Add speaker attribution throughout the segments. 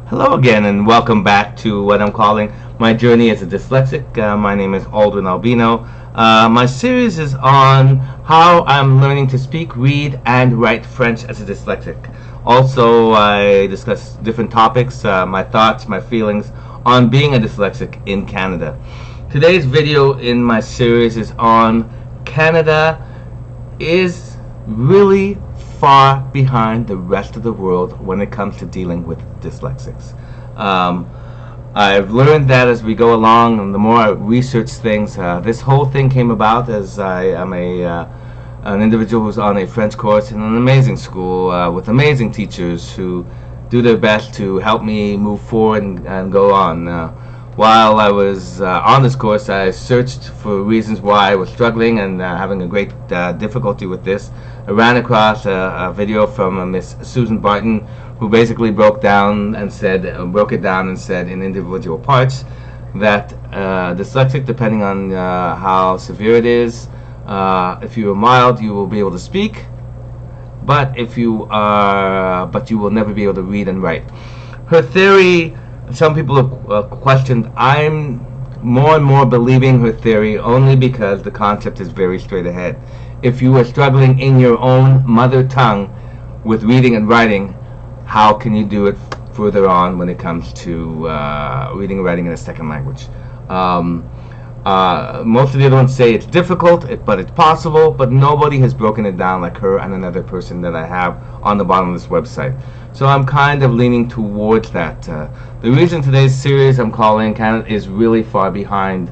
Speaker 1: Hello again, and welcome back to what I'm calling my journey as a dyslexic. My name is Aldrin Albino. My series is on how I'm learning to speak, read, and write French as a dyslexic. Also, I discuss different topics, my thoughts, my feelings on being a dyslexic in Canada. Today's video in my series is on Canada is really far behind the rest of the world when it comes to dealing with dyslexics. I've learned that as we go along, and the more I research things, this whole thing came about as I am an individual who's on a French course in an amazing school with amazing teachers who do their best to help me move forward and go on. While I was on this course, I searched for reasons why I was struggling and having a great difficulty with this. I ran across a video from Miss Susan Barton, who basically broke it down and said in individual parts that dyslexic, depending on how severe it is, if you are mild, you will be able to speak, but you will never be able to read and write. Her theory, some people have questioned. I'm more and more believing her theory only because the concept is very straight ahead. If you are struggling in your own mother tongue with reading and writing, how can you do it further on when it comes to reading and writing in a second language? Most of the other ones say it's difficult, but it's possible, but nobody has broken it down like her and another person that I have on the bottom of this website. So I'm kind of leaning towards that. The reason today's series I'm calling Canada is really far behind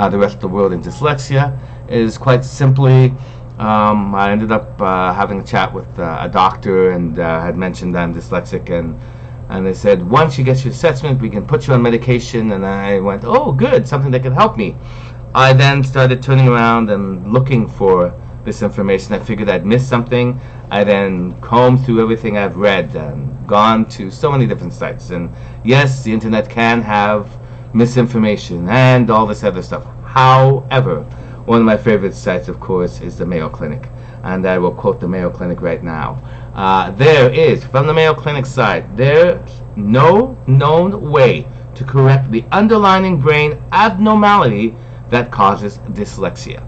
Speaker 1: the rest of the world in dyslexia is quite simply I ended up having a chat with a doctor and had mentioned I'm dyslexic, and they said, once you get your assessment, we can put you on medication. And I went, oh, good, something that could help me. I then started turning around and looking for this information. I figured I'd missed something. I then combed through everything I've read and gone to so many different sites. And yes, the internet can have misinformation and all this other stuff. However, one of my favorite sites, of course, is the Mayo Clinic. And I will quote the Mayo Clinic right now. There is, from the Mayo Clinic side, there's no known way to correct the underlying brain abnormality that causes dyslexia.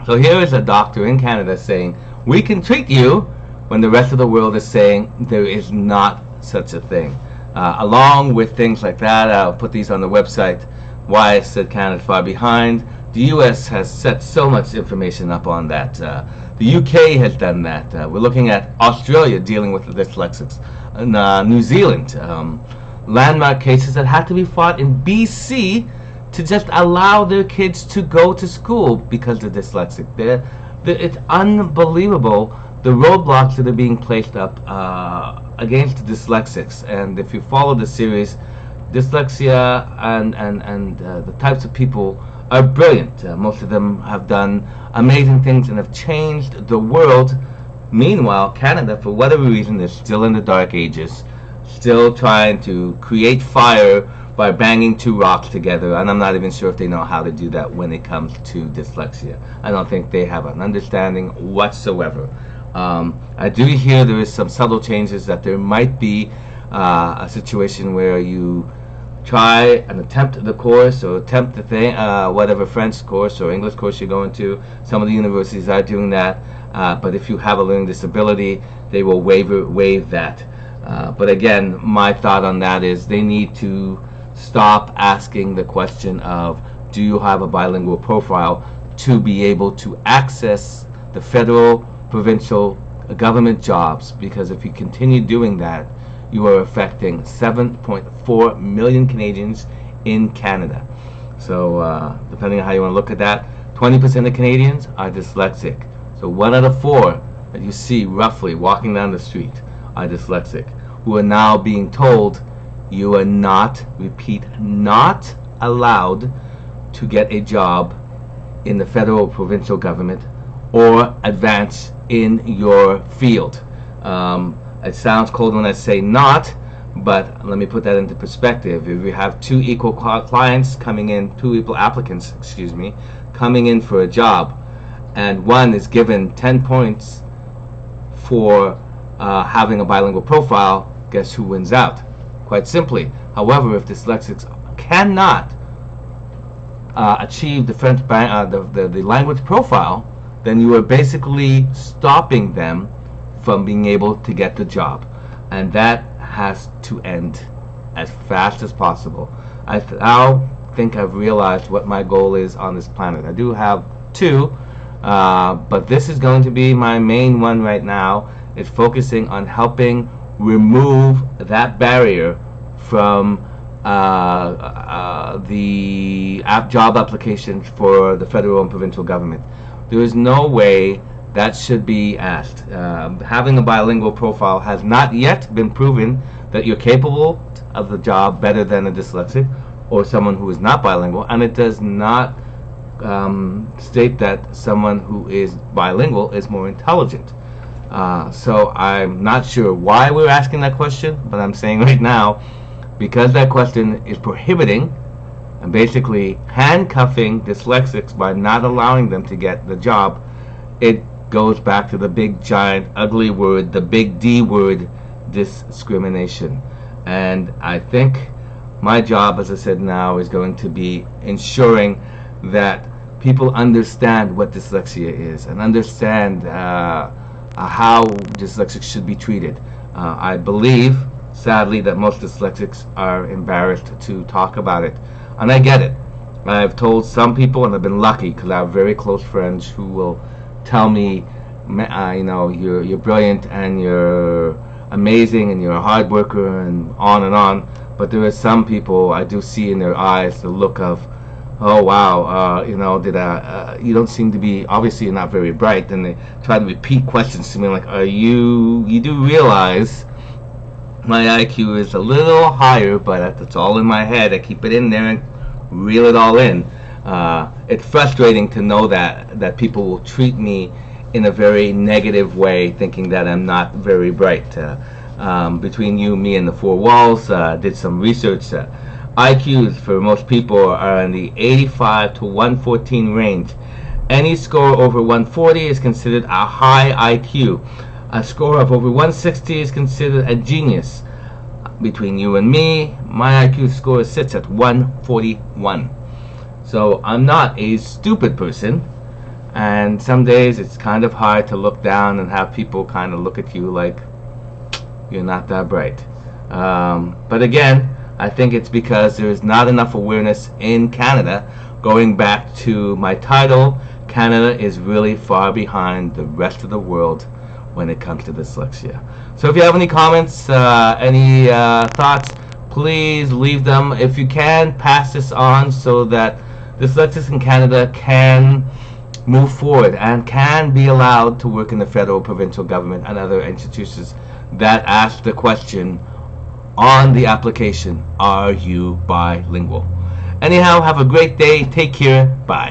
Speaker 1: So here is a doctor in Canada saying, we can treat you, when the rest of the world is saying there is not such a thing. Along with things like that, I'll put these on the website, why I said Canada's far behind. The US has set so much information up on that. The UK has done that. We're looking at Australia dealing with the dyslexics. New Zealand, landmark cases that had to be fought in BC to just allow their kids to go to school because they're dyslexic. It's unbelievable the roadblocks that are being placed up against dyslexics. And if you follow the series, dyslexia and the types of people are brilliant. Most of them have done amazing things and have changed the world. Meanwhile, Canada, for whatever reason, is still in the dark ages, still trying to create fire by banging two rocks together, and I'm not even sure if they know how to do that when it comes to dyslexia. I don't think they have an understanding whatsoever. I do hear there is some subtle changes, that there might be a situation where you try and attempt the course or attempt the thing, whatever French course or English course you're going to. Some of the universities are doing that, but if you have a learning disability, they will waive that. But again, my thought on that is they need to stop asking the question of, do you have a bilingual profile to be able to access the federal, provincial, government jobs? Because if you continue doing that, you are affecting 7.4 million Canadians in Canada. So depending on how you want to look at that, 20% of Canadians are dyslexic. So 1 out of 4 that you see roughly walking down the street are dyslexic, who are now being told you are not, repeat, not allowed to get a job in the federal or provincial government or advance in your field. It sounds cold when I say not, but let me put that into perspective. If you have two equal applicants, coming in for a job, and one is given 10 points for having a bilingual profile, guess who wins out? quite simply. However, if dyslexics cannot achieve the the language profile, then you are basically stopping them from being able to get the job, and that has to end as fast as possible. I now think I've realized what my goal is on this planet. I do have two, but this is going to be my main one right now. Is focusing on helping remove that barrier from the job applications for the federal and provincial government. There is no way that should be asked. Having a bilingual profile has not yet been proven that you're capable of the job better than a dyslexic or someone who is not bilingual, and it does not state that someone who is bilingual is more intelligent. So I'm not sure why we're asking that question, but I'm saying right now, because that question is prohibiting and basically handcuffing dyslexics by not allowing them to get the job, it goes back to the big giant ugly word, the big D word, discrimination. And I think my job, as I said now, is going to be ensuring that people understand what dyslexia is and understand how dyslexics should be treated. I believe, sadly, that most dyslexics are embarrassed to talk about it, and I get it. I've told some people, and I've been lucky because I have very close friends who will tell me, you're brilliant and you're amazing and you're a hard worker and on. But there are some people I do see in their eyes the look of, oh wow, you don't seem to be, obviously you're not very bright. And they try to repeat questions to me like, you do realize my IQ is a little higher, but it's all in my head. I keep it in there and reel it all in. It's frustrating to know that people will treat me in a very negative way, thinking that I'm not very bright. Between you, me, and the four walls, did some research. IQs for most people are in the 85 to 114 range. Any score over 140 is considered a high IQ. A score of over 160 is considered a genius. Between you and me, my IQ score sits at 141. So I'm not a stupid person, and some days it's kind of hard to look down and have people kind of look at you like you're not that bright. But again, I think it's because there is not enough awareness in Canada. Going back to my title, Canada is really far behind the rest of the world when it comes to dyslexia. So if you have any comments, any thoughts, please leave them. If you can, pass this on so that dyslexics in Canada can move forward and can be allowed to work in the federal, provincial government and other institutions that ask the question on the application, are you bilingual? Anyhow, have a great day. Take care. Bye.